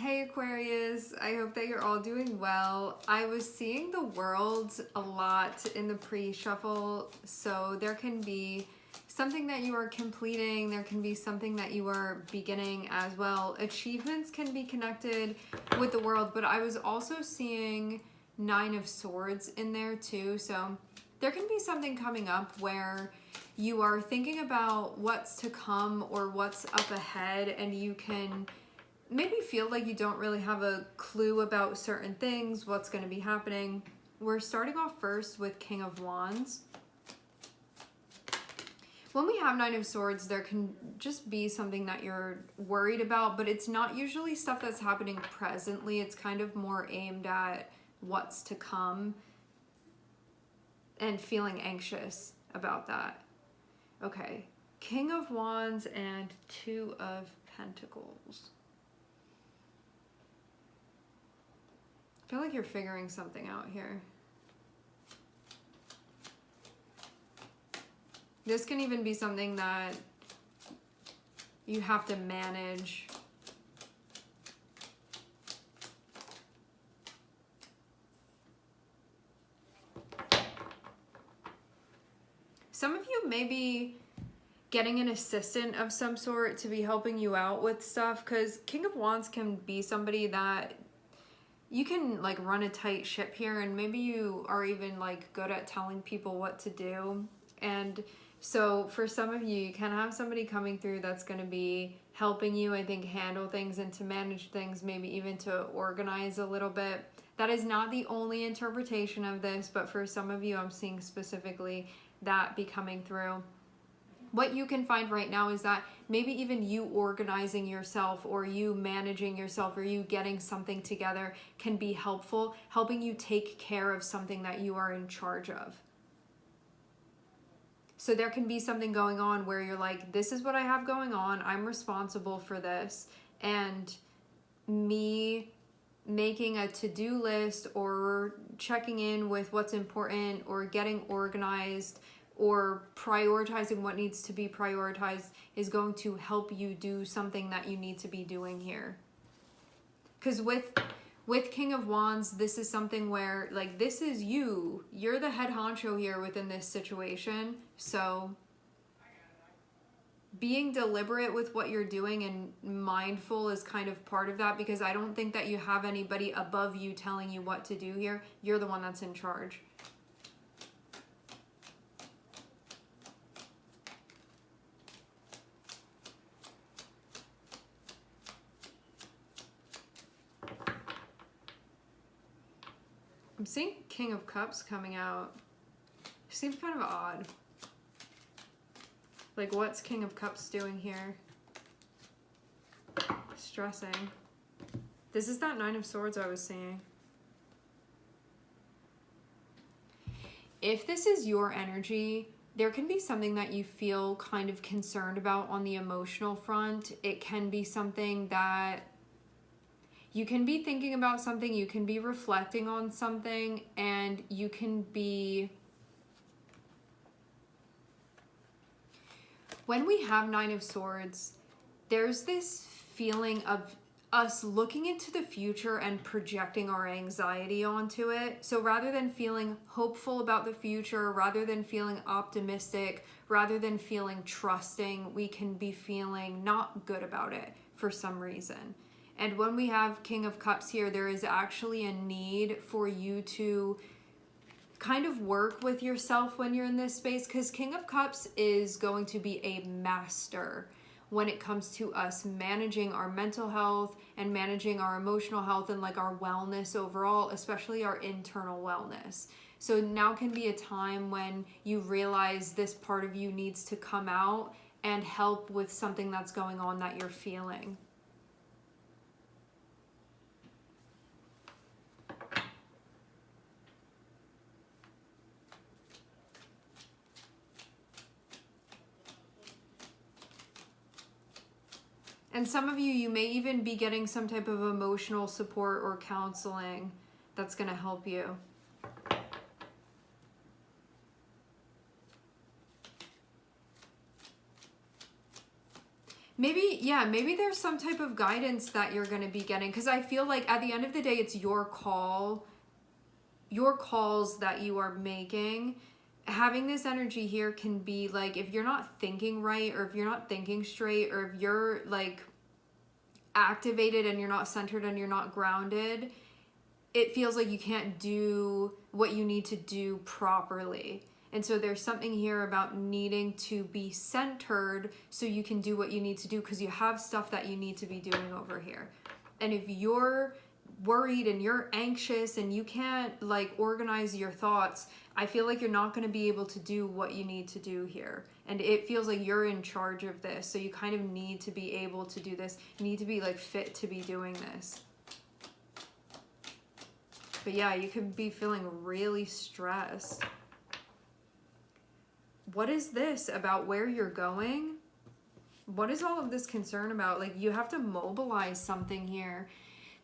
Hey Aquarius, I hope that you're all doing well. I was seeing the world a lot in the pre-shuffle, so there can be something that you are completing, there can be something that you are beginning as well. Achievements can be connected with the world, but I was also seeing Nine of Swords in there too, so there can be something coming up where you are thinking about what's to come or what's up ahead, and you can maybe feel like you don't really have a clue about certain things, what's going to be happening. We're starting off first with King of Wands. When we have Nine of Swords, there can just be something that you're worried about, but it's not usually stuff that's happening presently. It's kind of more aimed at what's to come and feeling anxious about that. Okay, King of Wands and Two of Pentacles. I feel like you're figuring something out here. This can even be something that you have to manage. Some of you may be getting an assistant of some sort to be helping you out with stuff, because King of Wands can be somebody that you can like run a tight ship here, and maybe you are even like good at telling people what to do. And so for some of you, you can have somebody coming through that's going to be helping you, I think, handle things and to manage things, maybe even to organize a little bit. That is not the only interpretation of this, but for some of you, I'm seeing specifically that be coming through. What you can find right now is that maybe even you organizing yourself or you managing yourself or you getting something together can be helpful, helping you take care of something that you are in charge of. So there can be something going on where you're like, this is what I have going on, I'm responsible for this, and me making a to-do list or checking in with what's important or getting organized or prioritizing what needs to be prioritized is going to help you do something that you need to be doing here. Because with King of Wands, this is something where, like, this is you. You're the head honcho here within this situation. So being deliberate with what you're doing and mindful is kind of part of that, because I don't think that you have anybody above you telling you what to do here. You're the one that's in charge. I'm seeing King of Cups coming out. Seems kind of odd. Like, what's King of Cups doing here? Stressing. This is that Nine of Swords I was seeing. If this is your energy, there can be something that you feel kind of concerned about on the emotional front. It can be something that you can be thinking about something, you can be reflecting on something, and you can be... When we have Nine of Swords, there's this feeling of us looking into the future and projecting our anxiety onto it. So rather than feeling hopeful about the future, rather than feeling optimistic, rather than feeling trusting, we can be feeling not good about it for some reason. And when we have King of Cups here, there is actually a need for you to kind of work with yourself when you're in this space, because King of Cups is going to be a master when it comes to us managing our mental health and managing our emotional health and like our wellness overall, especially our internal wellness. So now can be a time when you realize this part of you needs to come out and help with something that's going on that you're feeling. And some of you, you may even be getting some type of emotional support or counseling that's going to help you. Maybe, yeah, maybe there's some type of guidance that you're going to be getting, because I feel like at the end of the day, it's your call, your calls that you are making. Having this energy here can be like, if you're not thinking right, or if you're not thinking straight, or if you're like activated and you're not centered and you're not grounded, it feels like you can't do what you need to do properly. And so there's something here about needing to be centered so you can do what you need to do, because you have stuff that you need to be doing over here. And if you're worried and you're anxious and you can't like organize your thoughts, I feel like you're not going to be able to do what you need to do here. And it feels like you're in charge of this. So you kind of need to be able to do this. You need to be like fit to be doing this. But yeah, you could be feeling really stressed. What is this about where you're going? What is all of this concern about? Like, you have to mobilize something here.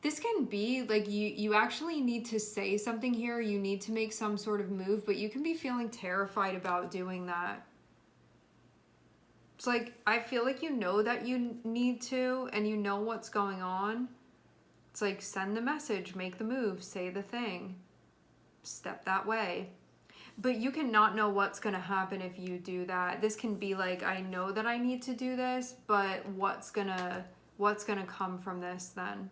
This can be like you actually need to say something here. You need to make some sort of move, but you can be feeling terrified about doing that. It's like, I feel like you know that you need to, and you know what's going on. It's like, send the message, make the move, say the thing, step that way. But you cannot know what's going to happen if you do that. This can be like, I know that I need to do this, but what's gonna come from this then?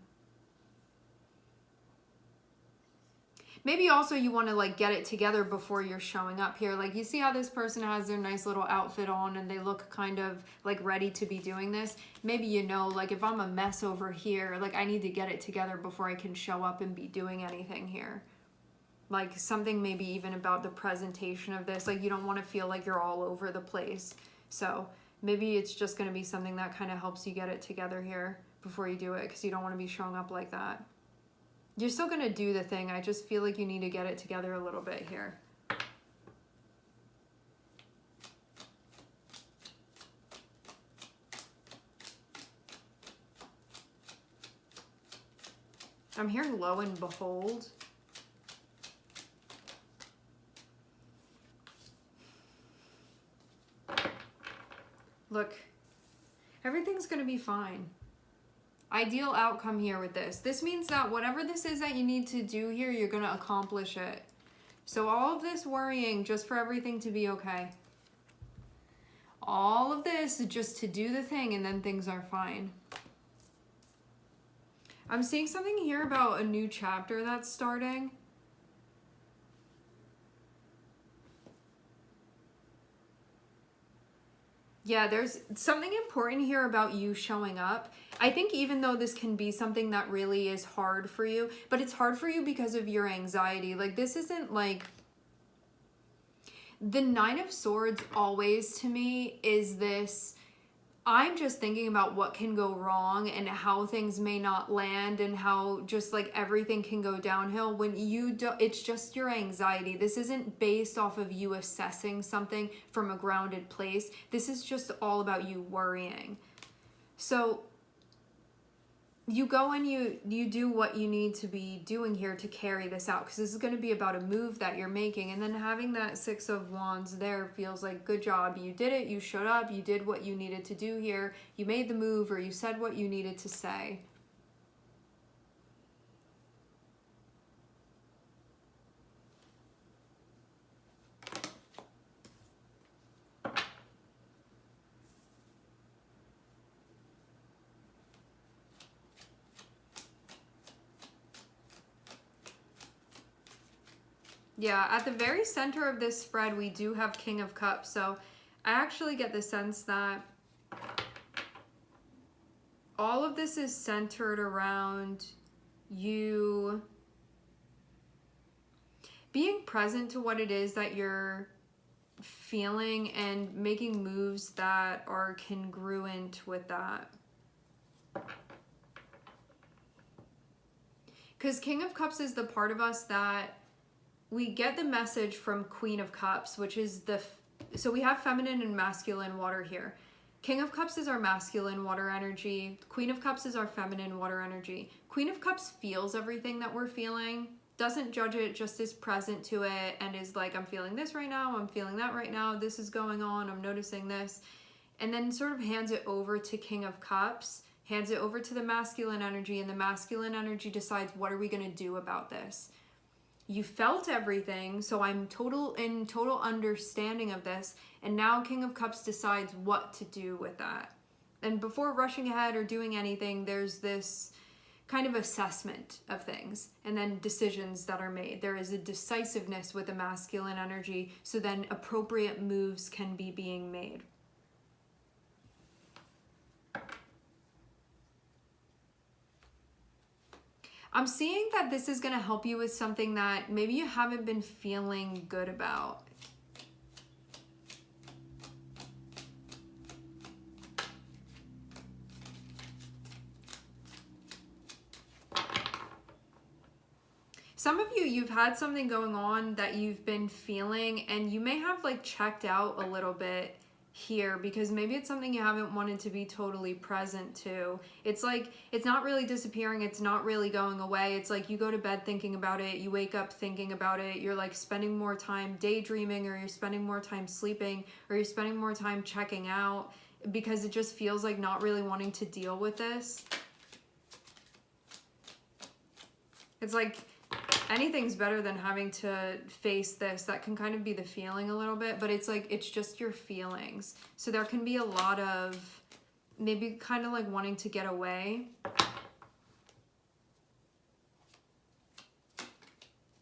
Maybe also you want to like get it together before you're showing up here. Like, you see how this person has their nice little outfit on and they look kind of like ready to be doing this. Maybe you know, like, if I'm a mess over here, like I need to get it together before I can show up and be doing anything here. Like, something maybe even about the presentation of this. Like, you don't want to feel like you're all over the place. So maybe it's just going to be something that kind of helps you get it together here before you do it, because you don't want to be showing up like that. You're still going to do the thing. I just feel like you need to get it together a little bit here. I'm hearing lo and behold. Look, everything's going to be fine. Ideal outcome here with this. This means that whatever this is that you need to do here, you're going to accomplish it. So all of this worrying just for everything to be okay. All of this is just to do the thing, and then things are fine. I'm seeing something here about a new chapter that's starting. Yeah, there's something important here about you showing up. I think even though this can be something that really is hard for you, but it's hard for you because of your anxiety. Like, this isn't like... The Nine of Swords always to me is this... I'm just thinking about what can go wrong and how things may not land and how just like everything can go downhill when you don't. It's just your anxiety. This isn't based off of you assessing something from a grounded place. This is just all about you worrying. So you go and you do what you need to be doing here to carry this out, because this is going to be about a move that you're making. And then having that Six of Wands there feels like, good job, you did it, you showed up, you did what you needed to do here, you made the move, or you said what you needed to say. Yeah, at the very center of this spread, we do have King of Cups. So I actually get the sense that all of this is centered around you being present to what it is that you're feeling and making moves that are congruent with that. Because King of Cups is the part of us that we get the message from Queen of Cups, which is so we have feminine and masculine water here. King of Cups is our masculine water energy. Queen of Cups is our feminine water energy. Queen of Cups feels everything that we're feeling, doesn't judge it, just is present to it and is like, I'm feeling this right now, I'm feeling that right now, this is going on, I'm noticing this. and then sort of hands it over to King of Cups, hands it over to the masculine energy, and the masculine energy decides, what are we going to do about this? You felt everything, so I'm in total understanding of this, and now King of Cups decides what to do with that. And before rushing ahead or doing anything, there's this kind of assessment of things and then decisions that are made. There is a decisiveness with the masculine energy, so then appropriate moves can be being made. I'm seeing that this is going to help you with something that maybe you haven't been feeling good about. Some of you, you've had something going on that you've been feeling, and you may have like checked out a little bit here because maybe it's something you haven't wanted to be totally present to. It's like, it's not really disappearing, it's not really going away. It's like you go to bed thinking about it, you wake up thinking about it, you're like spending more time daydreaming, or you're spending more time sleeping, or you're spending more time checking out because it just feels like not really wanting to deal with this. It's like anything's better than having to face this. That can kind of be the feeling a little bit, but it's like, it's just your feelings. So there can be a lot of maybe kind of like wanting to get away.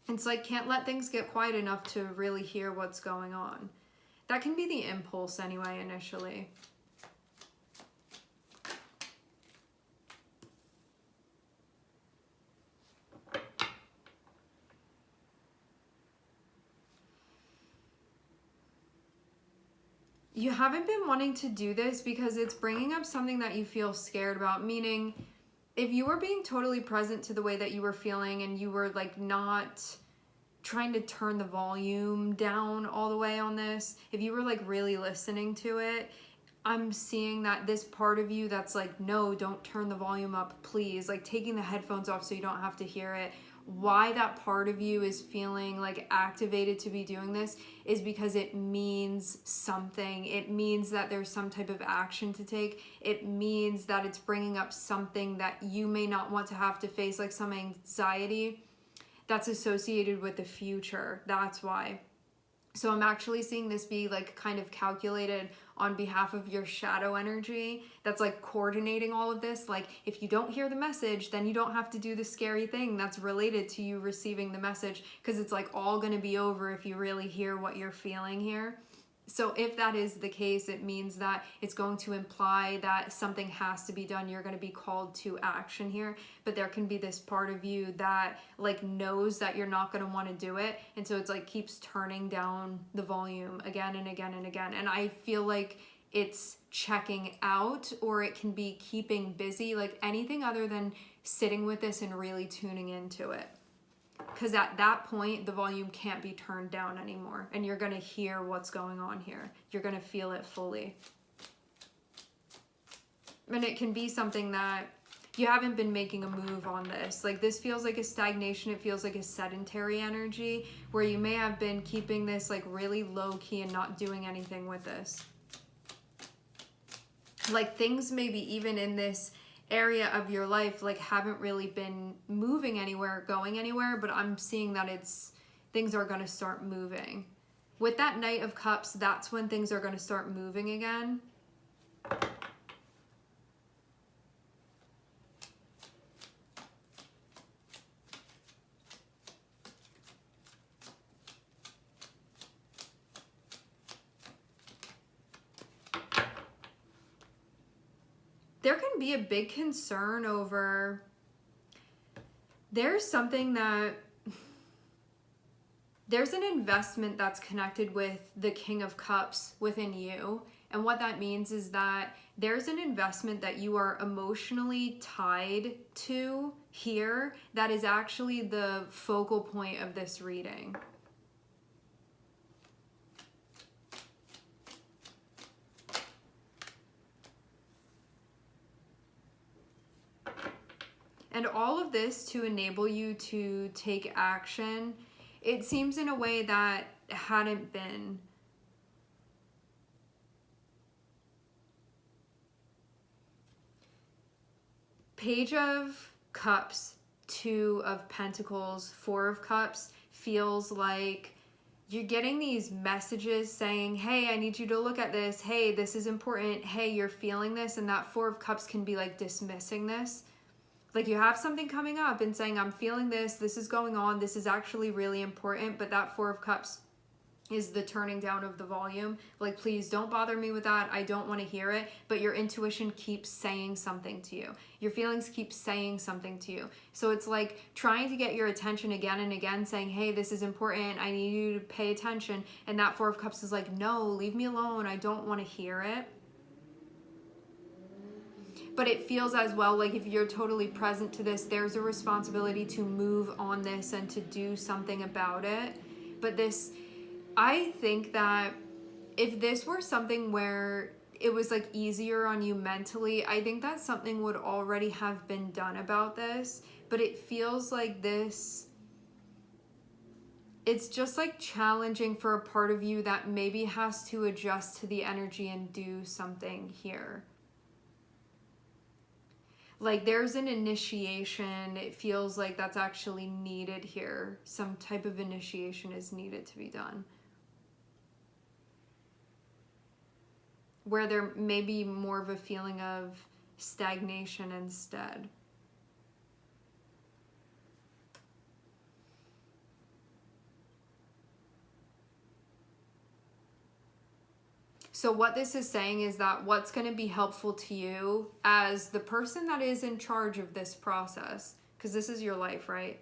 It's like, can't let things get quiet enough to really hear what's going on. That can be the impulse anyway, initially. You haven't been wanting to do this because it's bringing up something that you feel scared about, meaning if you were being totally present to the way that you were feeling and you were like not trying to turn the volume down all the way on this, if you were like really listening to it, I'm seeing that this part of you that's like, no, don't turn the volume up, please, like taking the headphones off so you don't have to hear it. Why that part of you is feeling like activated to be doing this is because it means something. It means that there's some type of action to take. It means that it's bringing up something that you may not want to have to face, like some anxiety that's associated with the future. That's why. So I'm actually seeing this be like kind of calculated on behalf of your shadow energy that's like coordinating all of this. Like if you don't hear the message, then you don't have to do the scary thing that's related to you receiving the message, because it's like all going to be over if you really hear what you're feeling here. So if that is the case, it means that it's going to imply that something has to be done. You're going to be called to action here, but there can be this part of you that like knows that you're not going to want to do it. And so it's like keeps turning down the volume again and again and again. And I feel like it's checking out, or it can be keeping busy, like anything other than sitting with this and really tuning into it. Because at that point, the volume can't be turned down anymore, and you're going to hear what's going on here. You're going to feel it fully. And it can be something that you haven't been making a move on this. Like this feels like a stagnation. It feels like a sedentary energy where you may have been keeping this like really low key and not doing anything with this. Like things maybe even in this area of your life like haven't really been moving anywhere, going anywhere, but I'm seeing that things are going to start moving. With that Knight of Cups, that's when things are going to start moving again. There can be a big concern over, there's an investment that's connected with the King of Cups within you. And what that means is that there's an investment that you are emotionally tied to here that is actually the focal point of this reading. And all of this to enable you to take action, it seems in a way that hadn't been. Page of Cups, Two of Pentacles, Four of Cups feels like you're getting these messages saying, hey, I need you to look at this. Hey, this is important. Hey, you're feeling this. And that Four of Cups can be like dismissing this. Like you have something coming up and saying, I'm feeling this. This is going on. This is actually really important. But that Four of Cups is the turning down of the volume. Like, please don't bother me with that. I don't want to hear it. But your intuition keeps saying something to you. Your feelings keep saying something to you. So it's like trying to get your attention again and again, saying, hey, this is important. I need you to pay attention. And that Four of Cups is like, no, leave me alone. I don't want to hear it. But it feels as well like if you're totally present to this, there's a responsibility to move on this and to do something about it. But this, I think that if this were something where it was like easier on you mentally, I think that something would already have been done about this. But it feels like this, it's just like challenging for a part of you that maybe has to adjust to the energy and do something here. Like there's an initiation. It feels like that's actually needed here. Some type of initiation is needed to be done. Where there may be more of a feeling of stagnation instead. So what this is saying is that what's going to be helpful to you as the person that is in charge of this process, because this is your life, right?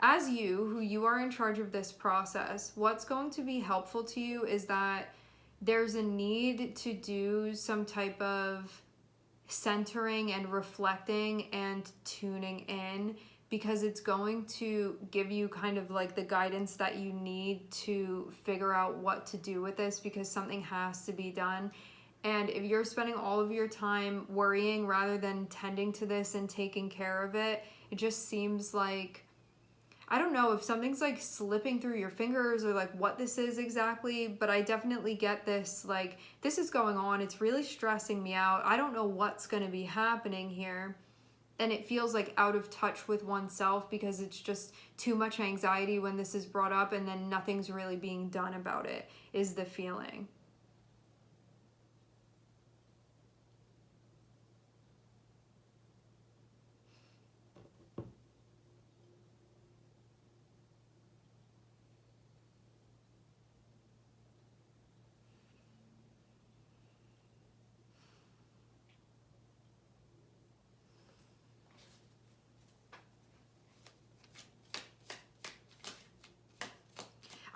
As you, who you are in charge of this process, what's going to be helpful to you is that there's a need to do some type of centering and reflecting and tuning in, because it's going to give you kind of like the guidance that you need to figure out what to do with this, because something has to be done. And if you're spending all of your time worrying rather than tending to this and taking care of it, it just seems like, I don't know if something's like slipping through your fingers or like what this is exactly, but I definitely get this, like this is going on. It's really stressing me out. I don't know what's going to be happening here. And it feels like out of touch with oneself because it's just too much anxiety when this is brought up and then nothing's really being done about it, is the feeling.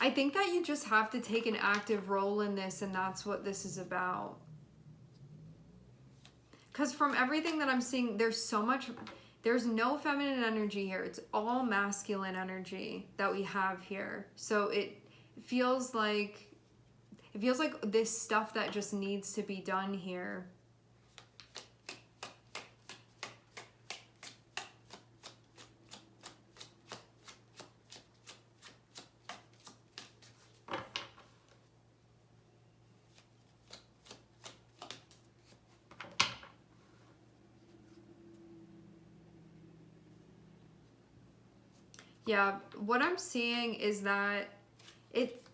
I think that you just have to take an active role in this, and that's what this is about. Because from everything that I'm seeing, there's no feminine energy here. It's all masculine energy that we have here. So it feels like this stuff that just needs to be done here. Yeah, what I'm seeing is that it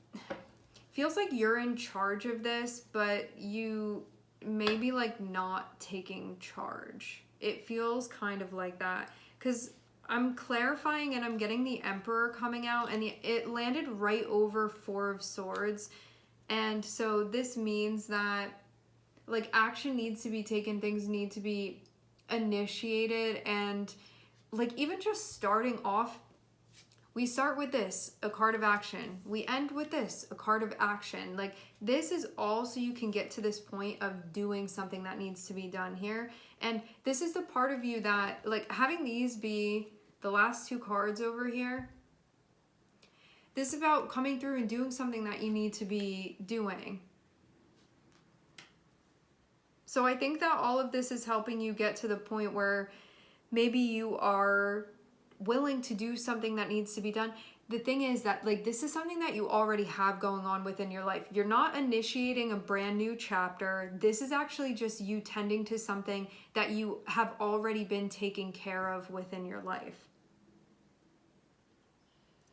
feels like you're in charge of this, but you may be like not taking charge. It feels kind of like that because I'm clarifying and I'm getting the Emperor coming out, and it landed right over Four of Swords. And so this means that like action needs to be taken, things need to be initiated, and like even just starting off, we start with this, a card of action. We end with this, a card of action. Like this is all so you can get to this point of doing something that needs to be done here. And this is the part of you that, like having these be the last two cards over here, this is about coming through and doing something that you need to be doing. So I think that all of this is helping you get to the point where maybe you are willing to do something that needs to be done. the thing is that like this is something that you already have going on within your life. You're not initiating a brand new chapter. This is actually just you tending to something that you have already been taking care of within your life.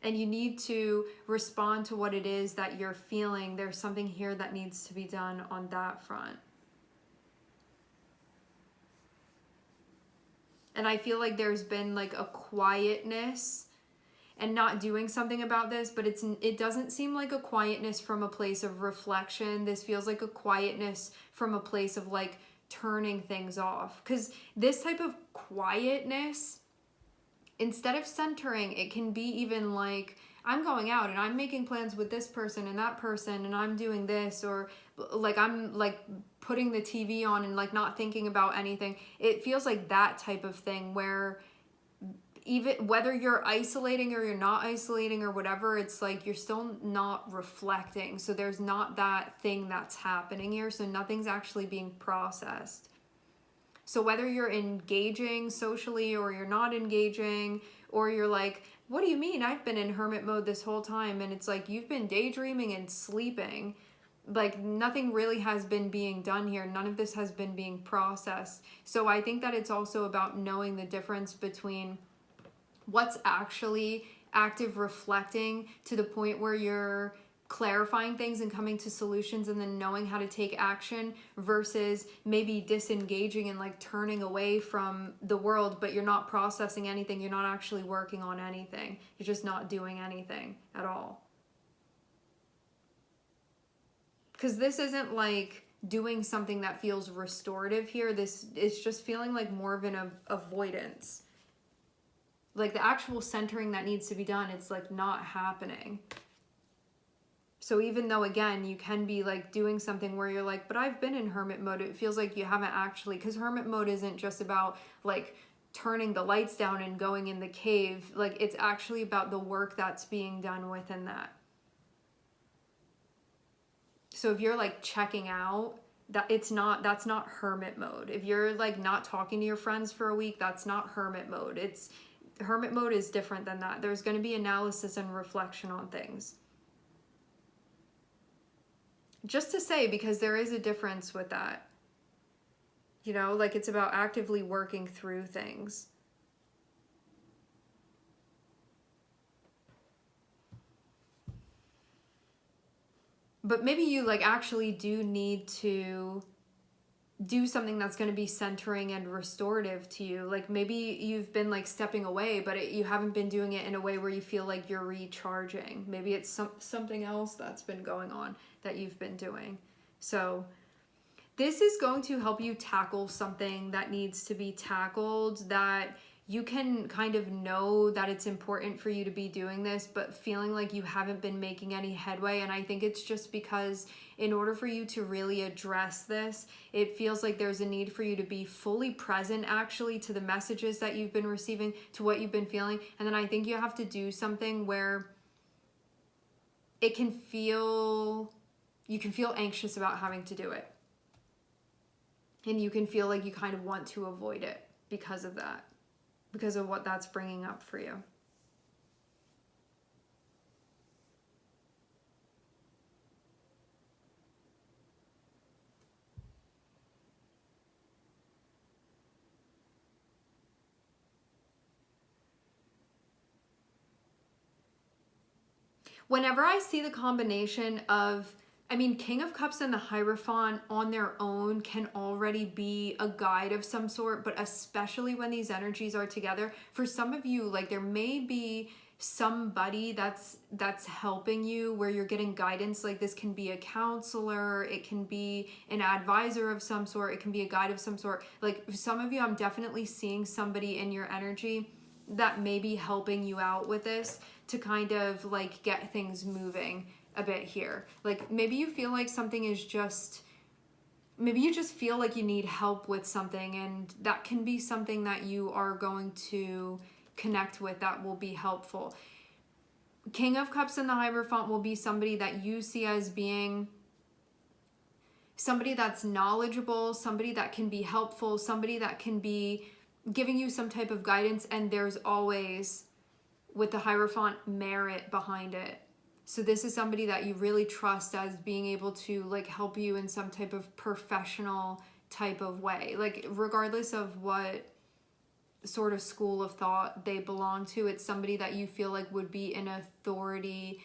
And you need to respond to what it is that you're feeling. There's something here that needs to be done on that front. And I feel like there's been like a quietness and not doing something about this, but it doesn't seem like a quietness from a place of reflection. This feels like a quietness from a place of like turning things off. Because this type of quietness, instead of centering, it can be even like, I'm going out and I'm making plans with this person and that person and I'm doing this, or like I'm like putting the TV on and like not thinking about anything. It feels like that type of thing where even whether you're isolating or you're not isolating or whatever, it's like you're still not reflecting. So there's not that thing that's happening here. So nothing's actually being processed. So whether you're engaging socially or you're not engaging, or you're like, what do you mean? I've been in hermit mode this whole time. And it's like, you've been daydreaming and sleeping. Like nothing really has been being done here. None of this has been being processed. So I think that it's also about knowing the difference between what's actually active reflecting to the point where you're clarifying things and coming to solutions and then knowing how to take action, versus maybe disengaging and like turning away from the world, but you're not processing anything. You're not actually working on anything. You're just not doing anything at all. Because this isn't like doing something that feels restorative here. This is just feeling like more of an avoidance. Like the actual centering that needs to be done, it's like not happening. So even though, again, you can be like doing something where you're like, but I've been in hermit mode, it feels like you haven't actually, because hermit mode isn't just about like turning the lights down and going in the cave. Like it's actually about the work that's being done within that. So if you're like checking out, that's not hermit mode. If you're like not talking to your friends for a week, that's not hermit mode. Hermit mode is different than that. There's going to be analysis and reflection on things. Just to say, because there is a difference with that. You know, like it's about actively working through things. But maybe you like actually do need to do something that's going to be centering and restorative to you. Like maybe you've been like stepping away, but you haven't been doing it in a way where you feel like you're recharging. Maybe it's something else that's been going on that you've been doing. So this is going to help you tackle something that needs to be tackled, that you can kind of know that it's important for you to be doing this, but feeling like you haven't been making any headway. And I think it's just because in order for you to really address this, it feels like there's a need for you to be fully present actually to the messages that you've been receiving, to what you've been feeling. And then I think you have to do something where it can feel, you can feel anxious about having to do it. And you can feel like you kind of want to avoid it because of that, because of what that's bringing up for you. Whenever I see the combination of, I mean, King of Cups and the Hierophant on their own can already be a guide of some sort, but especially when these energies are together, for some of you, like there may be somebody that's helping you where you're getting guidance. Like this can be a counselor, it can be an advisor of some sort, it can be a guide of some sort. Like some of you, I'm definitely seeing somebody in your energy that may be helping you out with this to kind of like get things moving a bit here. Like maybe you feel like something is just, maybe you just feel like you need help with something, and that can be something that you are going to connect with that will be helpful. King of Cups and the Hierophant will be somebody that you see as being somebody that's knowledgeable, somebody that can be helpful, somebody that can be giving you some type of guidance, and there's always with the Hierophant merit behind it. So this is somebody that you really trust as being able to like help you in some type of professional type of way. Like regardless of what sort of school of thought they belong to, it's somebody that you feel like would be an authority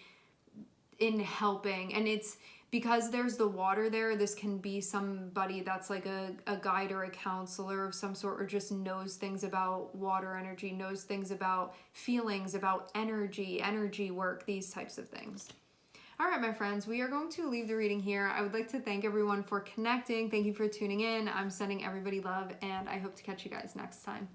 in helping. And it's because there's the water there, this can be somebody that's like a guide or a counselor of some sort, or just knows things about water energy, knows things about feelings, about energy work, these types of things. All right, my friends, we are going to leave the reading here. I would like to thank everyone for connecting. Thank you for tuning in. I'm sending everybody love, and I hope to catch you guys next time.